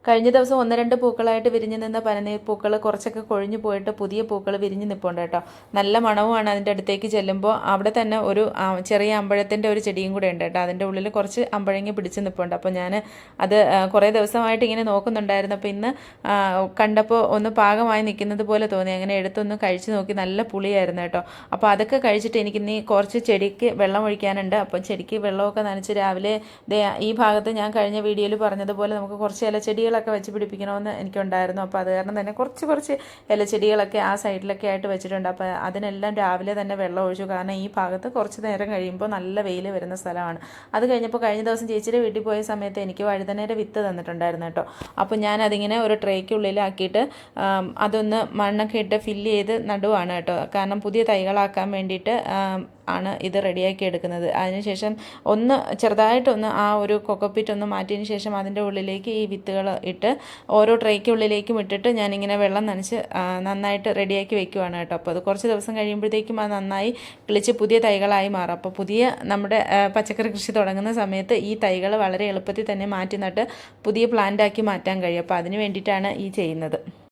കഴിഞ്ഞ ദിവസം 1-2 പൂക്കളായിട്ട് വിരിഞ്ഞ് നിന്ന പനിനീർ പൂക്കൾ കുറച്ചൊക്കെ കൊഴിഞ്ഞു പോയിട്ട് പുതിയ പൂക്കൾ വിരിഞ്ഞ് നിൽപ്പുണ്ട് കേട്ടോ. നല്ല മണവുമാണ് അതിൻ്റെ അടുത്തേക്ക് ചെല്ലുമ്പോൾ. അവിടെ തന്നെ ഒരു ചെറിയ അമ്പഴത്തിൻ്റെ ഒരു ചെടിയും കൂടെ ഉണ്ട് കേട്ടോ. അതിൻ്റെ ഉള്ളിൽ കുറച്ച് അമ്പഴങ്ങി പിടിച്ച് നിൽപ്പുണ്ട്. അപ്പോൾ ഞാൻ അത് കുറേ ദിവസമായിട്ട് ഇങ്ങനെ നോക്കുന്നുണ്ടായിരുന്നു. അപ്പോൾ ഇന്ന് കണ്ടപ്പോൾ ഒന്ന് പാകമായി നിൽക്കുന്നത് പോലെ തോന്നി. അങ്ങനെ എടുത്തൊന്ന് കഴിച്ച് നോക്കി. നല്ല പുളിയായിരുന്നു കേട്ടോ. അപ്പോൾ അതൊക്കെ കഴിച്ചിട്ട് എനിക്ക് ഇനി കുറച്ച് ചെടിക്ക് വെള്ളം ഒഴിക്കാനുണ്ട്. അപ്പോൾ ചെടിക്ക് വെള്ളമൊക്കെ നനച്ച് രാവിലെ ഈ ഭാഗത്ത് ഞാൻ കഴിഞ്ഞ വീഡിയോയിൽ പറഞ്ഞതുപോലെ നമുക്ക് കുറച്ച് ഇലച്ചെടികളൊക്കെ വെച്ച് പിടിപ്പിക്കണമെന്ന് എനിക്കുണ്ടായിരുന്നു. അപ്പോൾ അത് കാരണം തന്നെ കുറച്ച് ഇലച്ചെടികളൊക്കെ ആ സൈഡിലൊക്കെ ആയിട്ട് വെച്ചിട്ടുണ്ട്. അപ്പോൾ അതിനെല്ലാം രാവിലെ തന്നെ വെള്ളം ഒഴിച്ചു. കാരണം ഈ ഭാഗത്ത് കുറച്ച് നേരം കഴിയുമ്പോൾ നല്ല വെയിൽ വരുന്ന സ്ഥലമാണ്. അത് കഴിഞ്ഞപ്പോൾ കഴിഞ്ഞ ദിവസം ചേച്ചിയുടെ വീട്ടിൽ പോയ സമയത്ത് എനിക്ക് വഴുതനയുടെ വിത്ത് തന്നിട്ടുണ്ടായിരുന്നു കേട്ടോ. അപ്പോൾ ഞാൻ അതിങ്ങനെ ഒരു ട്രേക്കുള്ളിലാക്കിയിട്ട് അതൊന്ന് മണ്ണൊക്കെ ഇട്ട് ഫില്ല് ചെയ്ത് നടുവാണ് കേട്ടോ. കാരണം പുതിയ തൈകളാക്കാൻ വേണ്ടിയിട്ട് ആണ് ഇത് റെഡിയാക്കി എടുക്കുന്നത്. അതിനുശേഷം ഒന്ന് ചെറുതായിട്ടൊന്ന് ആ ഒരു കൊക്കോപ്പിറ്റ് ഒന്ന് മാറ്റിയതിന് ശേഷം അതിൻ്റെ ഉള്ളിലേക്ക് ഈ വിത്തുകൾ ഇട്ട് ഓരോ ട്രേക്കുള്ളിലേക്കും ഇട്ടിട്ട് ഞാനിങ്ങനെ വെള്ളം നനച്ച് നന്നായിട്ട് റെഡിയാക്കി വെക്കുവാണ് കേട്ടോ. അപ്പോൾ അത് കുറച്ച് ദിവസം കഴിയുമ്പോഴത്തേക്കും അത് നന്നായി കിളിച്ച് പുതിയ തൈകളായി മാറും. അപ്പോൾ പുതിയ നമ്മുടെ പച്ചക്കറി കൃഷി തുടങ്ങുന്ന സമയത്ത് ഈ തൈകൾ വളരെ എളുപ്പത്തിൽ തന്നെ മാറ്റി നട്ട് പുതിയ പ്ലാന്റാക്കി മാറ്റാൻ കഴിയും. അപ്പോൾ അതിന് വേണ്ടിയിട്ടാണ് ഈ ചെയ്യുന്നത്.